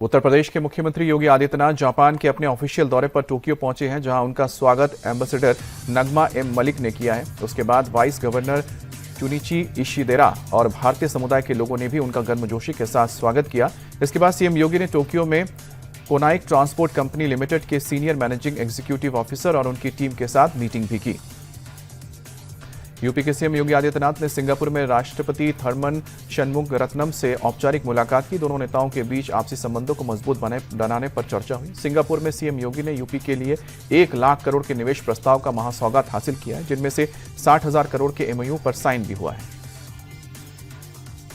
उत्तर प्रदेश के मुख्यमंत्री योगी आदित्यनाथ जापान के अपने ऑफिशियल दौरे पर टोक्यो पहुंचे हैं, जहां उनका स्वागत एम्बेसडर नगमा एम मलिक ने किया है। उसके बाद वाइस गवर्नर चुनिची इशिदेरा और भारतीय समुदाय के लोगों ने भी उनका गर्मजोशी के साथ स्वागत किया। इसके बाद सीएम योगी ने टोक्यो में कोनाइक ट्रांसपोर्ट कंपनी लिमिटेड के सीनियर मैनेजिंग एग्जीक्यूटिव ऑफिसर और उनकी टीम के साथ मीटिंग भी की। यूपी के सीएम योगी आदित्यनाथ ने सिंगापुर में राष्ट्रपति थर्मन शनमुगारत्नम से औपचारिक मुलाकात की। दोनों नेताओं के बीच आपसी संबंधों को मजबूत बनाने पर चर्चा हुई। सिंगापुर में सीएम योगी ने यूपी के लिए 1 लाख करोड़ के निवेश प्रस्ताव का महासौगात हासिल किया है, जिनमें से 60,000 करोड़ के एमओयू पर साइन भी हुआ है।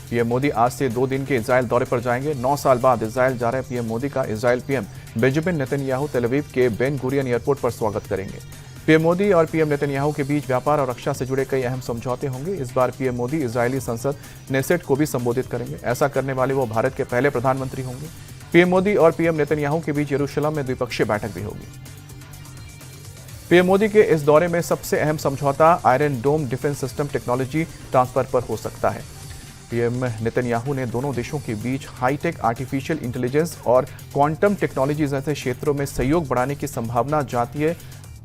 पीएम मोदी आज से 2 दिन के इजरायल दौरे पर जाएंगे। 9 साल बाद इजरायल जा रहे पीएम मोदी का इजरायल पीएम बेंजामिन नेतन्याहू तेल अवीव के बेन गुरियन एयरपोर्ट पर स्वागत करेंगे। पीएम मोदी और पीएम नेतन्याहू के बीच व्यापार और रक्षा से जुड़े कई अहम समझौते होंगे। इस बार पीएम मोदी इजरायली संसद नेसेट को भी संबोधित करेंगे। ऐसा करने वाले वो भारत के पहले प्रधानमंत्री होंगे। पीएम मोदी और पीएम नेतन्याहू के बीच यरूशलेम में द्विपक्षीय बैठक भी होगी। पीएम मोदी के इस दौरे में सबसे अहम समझौता आयरन डोम डिफेंस सिस्टम टेक्नोलॉजी ट्रांसफर पर हो सकता है। पीएम नेतन्याहू ने दोनों देशों के बीच हाईटेक आर्टिफिशियल इंटेलिजेंस और क्वांटम टेक्नोलॉजी जैसे क्षेत्रों में सहयोग बढ़ाने की संभावना जातीय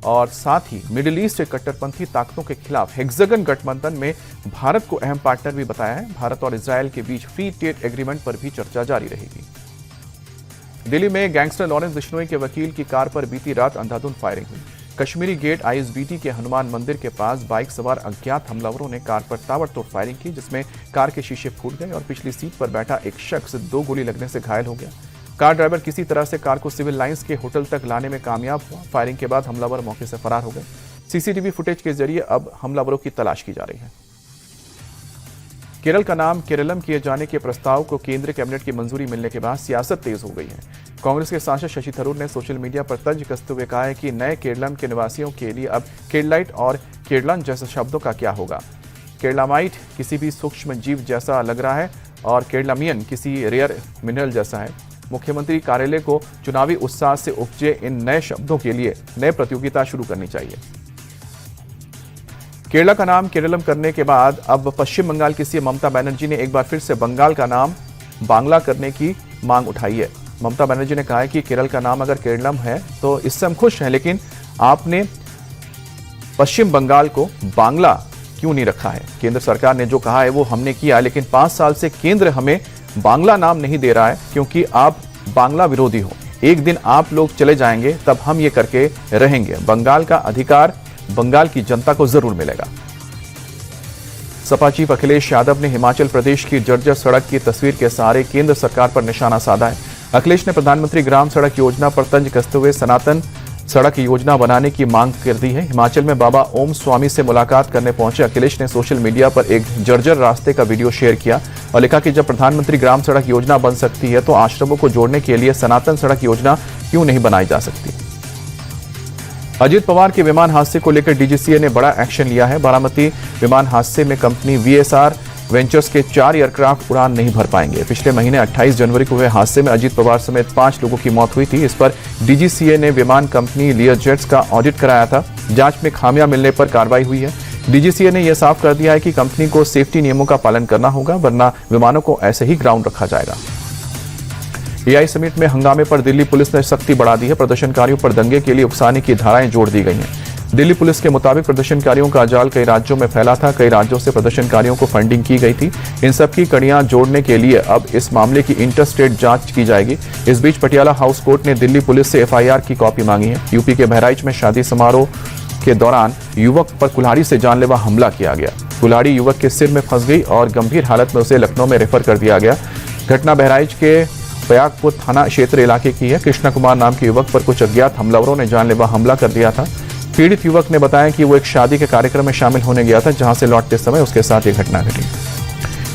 और साथ ही मिडिल ईस्ट के कट्टरपंथी ताकतों के खिलाफ हेक्सागन गठबंधन में भारत को अहम पार्टनर भी बताया है। भारत और इजरायल के बीच फ्री ट्रेड एग्रीमेंट पर भी चर्चा जारी रहेगी। दिल्ली में गैंगस्टर लॉरेंस बिश्नोई के वकील की कार पर बीती रात अंधाधुंध फायरिंग हुई। कश्मीरी गेट आईएसबीटी के हनुमान मंदिर के पास बाइक सवार अज्ञात हमलावरों ने कार पर ताबड़तोड़ फायरिंग की, जिसमें कार के शीशे फूट गए और पिछली सीट पर बैठा एक शख्स 2 गोली लगने से घायल हो गया। कार ड्राइवर किसी तरह से कार को सिविल लाइंस के होटल तक लाने में कामयाब हुआ। फायरिंग के बाद हमलावर मौके से फरार हो गए। सीसीटीवी फुटेज के जरिए अब हमलावरों की तलाश की जा रही है। केरल का नाम केरलम किए जाने के प्रस्ताव को केंद्रीय कैबिनेट की मंजूरी मिलने के बाद सियासत तेज हो गई है। कांग्रेस के सांसद शशि थरूर ने सोशल मीडिया पर तंज कसते हुए कहा है कि नए केरलम के निवासियों के लिए अब केरलाइट और केरलन जैसे शब्दों का क्या होगा। केरलामाइट किसी भी सूक्ष्म जीव जैसा लग रहा है और केरलामियन किसी रेयर मिनरल जैसा है। मुख्यमंत्री कार्यालय को चुनावी उत्साह से उपजे इन नए शब्दों के लिए नए प्रतियोगिता शुरू करनी चाहिए। केरला का नाम केरलम करने के बाद अब पश्चिम बंगाल की सीएम ममता बनर्जी ने एक बार फिर से बंगाल का नाम बांग्ला करने की मांग उठाई है। ममता बनर्जी ने कहा है कि केरल का नाम अगर केरलम है तो इससे हम खुश हैं, लेकिन आपने पश्चिम बंगाल को बांग्ला क्यों नहीं रखा है। केंद्र सरकार ने जो कहा है वो हमने किया, लेकिन 5 साल से केंद्र हमें बांग्ला नाम नहीं दे रहा है, क्योंकि आप बांग्ला विरोधी हो। एक दिन आप लोग चले जाएंगे तब हम ये करके रहेंगे। बंगाल का अधिकार बंगाल की जनता को जरूर मिलेगा। सपा चीफ अखिलेश यादव ने हिमाचल प्रदेश की जर्जर सड़क की तस्वीर के सहारे केंद्र सरकार पर निशाना साधा है। अखिलेश ने प्रधानमंत्री ग्राम सड़क योजना पर तंज कसते हुए सनातन सड़क योजना बनाने की मांग कर दी है। हिमाचल में बाबा ओम स्वामी से मुलाकात करने पहुंचे अखिलेश ने सोशल मीडिया पर एक जर्जर रास्ते का वीडियो शेयर किया और लिखा कि जब प्रधानमंत्री ग्राम सड़क योजना बन सकती है तो आश्रमों को जोड़ने के लिए सनातन सड़क योजना क्यों नहीं बनाई जा सकती। अजीत पवार के विमान हादसे को लेकर डीजीसीए ने बड़ा एक्शन लिया है। बारामती विमान हादसे में कंपनी वीएसआर वेंचर्स के 4 एयरक्राफ्ट उड़ान नहीं भर पाएंगे। पिछले महीने 28 जनवरी को हुए हादसे में अजीत पवार समेत 5 लोगों की मौत हुई थी। इस पर डीजीसीए ने विमान कंपनी लियर जेट्स का ऑडिट कराया था। जांच में खामियां मिलने पर कार्रवाई हुई है। डीजीसीए ने यह साफ कर दिया है कि कंपनी को सेफ्टी नियमों का पालन करना होगा, वरना विमानों को ऐसे ही ग्राउंड रखा जाएगा। एआई समिट में हंगामे पर दिल्ली पुलिस ने सख्ती बढ़ा दी है। प्रदर्शनकारियों पर दंगे के लिए उकसाने की धाराएं जोड़ दी गई हैं। दिल्ली पुलिस के मुताबिक प्रदर्शनकारियों का जाल कई राज्यों में फैला था। कई राज्यों से प्रदर्शनकारियों को फंडिंग की गई थी। इन सब की कड़ियां जोड़ने के लिए अब इस मामले की इंटर स्टेट जांच की जाएगी। इस बीच पटियाला हाउस कोर्ट ने दिल्ली पुलिस से एफआईआर की कॉपी मांगी है। यूपी के बहराइच में शादी समारोह के दौरान युवक पर कुल्हाड़ी से जानलेवा हमला किया गया। कुल्हाड़ी युवक के सिर में फंस गई और गंभीर हालत में उसे लखनऊ में रेफर कर दिया गया। घटना बहराइच के पयागपुर थाना क्षेत्र इलाके की है। कृष्णा कुमार नाम के युवक पर कुछ अज्ञात हमलावरों ने जानलेवा हमला कर दिया था। पीड़ित युवक ने बताया कि वो एक शादी के कार्यक्रम में शामिल होने गया था, जहां से लौटते समय उसके साथ ये घटना घटी।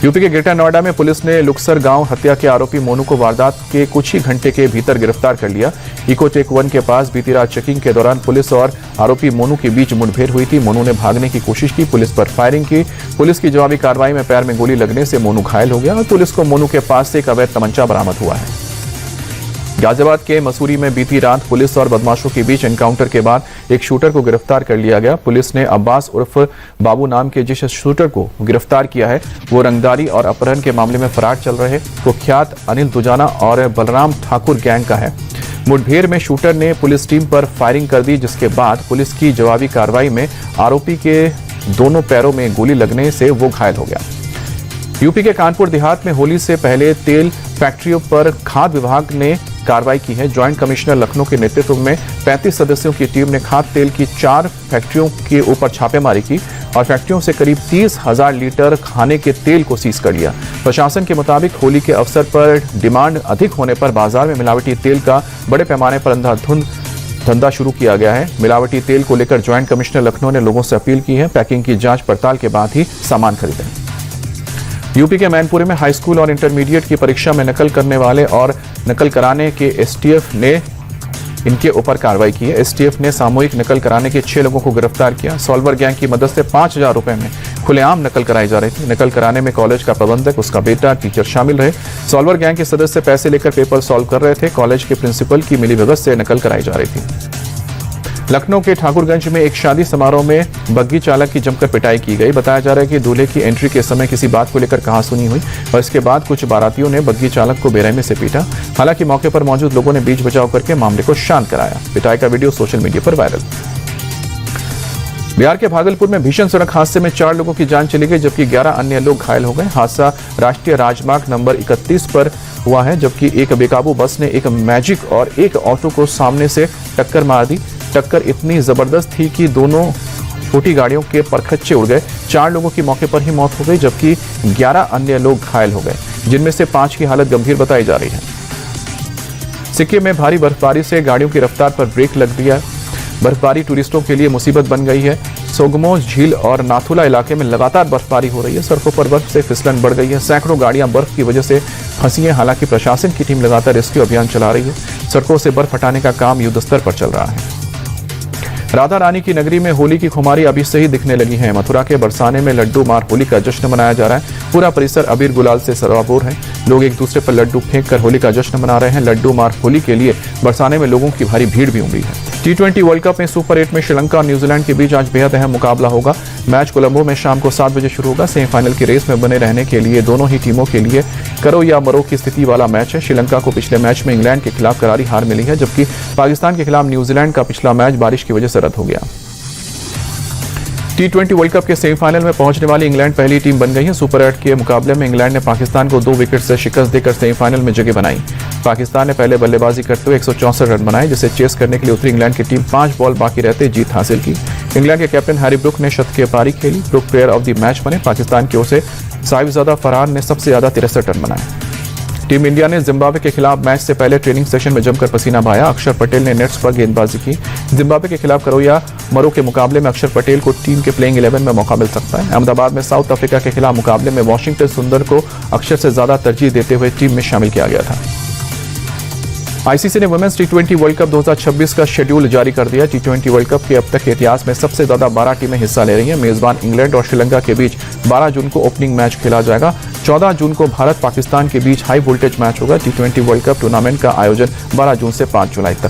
यूपी के ग्रेटर नोएडा में पुलिस ने लुक्सर गांव हत्या के आरोपी मोनू को वारदात के कुछ ही घंटे के भीतर गिरफ्तार कर लिया। इकोटेक 1 के पास बीती रात चेकिंग के दौरान पुलिस और आरोपी मोनू के बीच मुठभेड़ हुई थी। मोनू ने भागने की कोशिश की, पुलिस पर फायरिंग की। पुलिस की जवाबी कार्रवाई में पैर में गोली लगने से मोनू घायल हो गया और पुलिस को मोनू के पास से एक अवैध तमंचा बरामद हुआ है। गाजियाबाद के मसूरी में बीती रात पुलिस और बदमाशों के बीच एनकाउंटर के बाद एक शूटर को गिरफ्तार कर लिया गया। पुलिस ने अब्बास उर्फ बाबू नाम के जिस शूटर को गिरफ्तार किया है वो रंगदारी और अपहरण के मामले में फरार चल रहे कुख्यात अनिल दुजाना और बलराम ठाकुर गैंग का है। मुठभेड़ में शूटर ने पुलिस टीम पर फायरिंग कर दी, जिसके बाद पुलिस की जवाबी कार्रवाई में आरोपी के दोनों पैरों में गोली लगने से वो घायल हो गया। यूपी के कानपुर देहात में होली से पहले तेल फैक्ट्रियों पर खाद्य विभाग ने कार्रवाई की है। ज्वाइंट कमिश्नर लखनऊ के नेतृत्व में 35 सदस्यों की टीम ने खाद्य तेल की 4 फैक्ट्रियों के ऊपर छापेमारी की और फैक्ट्रियों से करीब 30,000 लीटर खाने के तेल को सीज कर लिया। प्रशासन के मुताबिक होली के अवसर पर डिमांड अधिक होने पर बाजार में मिलावटी तेल का बड़े पैमाने पर अंधाधुंध धंधा शुरू किया गया है। मिलावटी तेल को लेकर ज्वाइंट कमिश्नर लखनऊ ने लोगों से अपील की है पैकिंग की जांच पड़ताल के बाद ही सामान खरीदें। यूपी के मैनपुरी में हाई स्कूल और इंटरमीडिएट की परीक्षा में नकल करने वाले और नकल कराने के एसटीएफ ने इनके ऊपर कार्रवाई की है। एसटीएफ ने सामूहिक नकल कराने के 6 लोगों को गिरफ्तार किया। सॉल्वर गैंग की मदद से 5,000 रुपए में खुलेआम नकल कराई जा रही थी। नकल कराने में कॉलेज का प्रबंधक, उसका बेटा, टीचर शामिल रहे। सॉल्वर गैंग के सदस्य पैसे लेकर पेपर सॉल्व कर रहे थे। कॉलेज के प्रिंसिपल की मिलीभगत से नकल कराई जा रही थी। लखनऊ के ठाकुरगंज में एक शादी समारोह में बग्गी चालक की जमकर पिटाई की गई। बताया जा रहा है कि दूल्हे की एंट्री के समय किसी बात को लेकर कहासुनी हुई और इसके बाद कुछ बारातियों ने बग्गी चालक को बेरहमी से पीटा। हालांकि मौके पर मौजूद लोगों ने बीच बचाव करके मामले को शांत कराया। पिटाई का वीडियो सोशल मीडिया पर वायरल। बिहार के भागलपुर में भीषण सड़क हादसे में 4 लोगों की जान चली गई, जबकि 11 अन्य लोग घायल हो गए। हादसा राष्ट्रीय राजमार्ग नंबर 31 पर हुआ है, जबकि एक बेकाबू बस ने एक मैजिक और एक ऑटो को सामने से टक्कर मार दी। टक्कर इतनी जबरदस्त थी कि दोनों छोटी गाड़ियों के परखच्चे उड़ गए। 4 लोगों की मौके पर ही मौत हो गई, जबकि 11 अन्य लोग घायल हो गए, जिनमें से 5 की हालत गंभीर बताई जा रही है। सिक्किम में भारी बर्फबारी से गाड़ियों की रफ्तार पर ब्रेक लग दिया। बर्फबारी टूरिस्टों के लिए मुसीबत बन गई है। सोगमो झील और नाथुला इलाके में लगातार बर्फबारी हो रही है। सड़कों पर बर्फ से फिसलन बढ़ गई है। सैकड़ों गाड़ियां बर्फ की वजह से फंसी हैं। हालांकि प्रशासन की टीम लगातार रेस्क्यू अभियान चला रही है। सड़कों से बर्फ हटाने का काम युद्धस्तर पर चल रहा है। राधा रानी की नगरी में होली की खुमारी अभी से ही दिखने लगी है। मथुरा के बरसाने में लड्डू मार होली का जश्न मनाया जा रहा है। पूरा परिसर अबीर गुलाल से सराबोर है। लोग एक दूसरे पर लड्डू फेंक कर होली का जश्न मना रहे हैं। लड्डू मार होली के लिए बरसाने में लोगों की भारी भीड़ भी उमड़ी है। T20 वर्ल्ड कप में सुपर 8 में श्रीलंका और न्यूजीलैंड के बीच आज बेहद अहम मुकाबला होगा। मैच कोलंबो में शाम को 7 बजे शुरू होगा। सेमीफाइनल की रेस में बने रहने के लिए दोनों ही टीमों के लिए करो या मरो की स्थिति वाला मैच है। श्रीलंका को पिछले मैच में इंग्लैंड के खिलाफ करारी हार मिली है, जबकि पाकिस्तान के खिलाफ न्यूजीलैंड का पिछला मैच बारिश की वजह से रद्द हो गया। T20 वर्ल्ड कप के सेमीफाइनल में पहुंचने वाली इंग्लैंड पहली टीम बन गई है। सुपर 8 के मुकाबले में इंग्लैंड ने पाकिस्तान को 2 विकेट से शिकस्त देकर सेमीफाइनल में जगह बनाई। पाकिस्तान ने पहले बल्लेबाजी करते हुए 164 रन बनाए, जिसे चेस करने के लिए उतरी इंग्लैंड की टीम 5 बॉल बाकी रहते जीत हासिल की। इंग्लैंड के कैप्टन हैरी ब्रुक ने शतकीय पारी खेली। Brook player of the match बने। पाकिस्तान की ओर से साहिबजादा फरहान ने सबसे ज्यादा 63 रन बनाए। टीम इंडिया ने जिम्बाब्वे के खिलाफ मैच से पहले ट्रेनिंग सेशन में जमकर पसीना बहाया। अक्षर पटेल ने नेट्स पर गेंदबाजी की। जिम्बाब्वे के खिलाफ करो या मरो के मुकाबले में अक्षर पटेल को टीम के प्लेइंग 11 में मौका मिल सकता है। अहमदाबाद में साउथ अफ्रीका के खिलाफ मुकाबले में वाशिंगटन सुंदर को अक्षर से ज्यादा तरजीह देते हुए टीम में शामिल किया गया था। आईसीसी ने वुमेन्स T20 वर्ल्ड कप 2026 का शेड्यूल जारी कर दिया। T20 वर्ल्ड कप के अब तक के इतिहास में सबसे ज्यादा 12 टीमें हिस्सा ले रही हैं। मेजबान इंग्लैंड और श्रीलंका के बीच 12 जून को ओपनिंग मैच खेला जाएगा। 14 जून को भारत पाकिस्तान के बीच हाई वोल्टेज मैच होगा। T20 वर्ल्ड कप टूर्नामेंट का आयोजन 12 जून से 5 जुलाई तक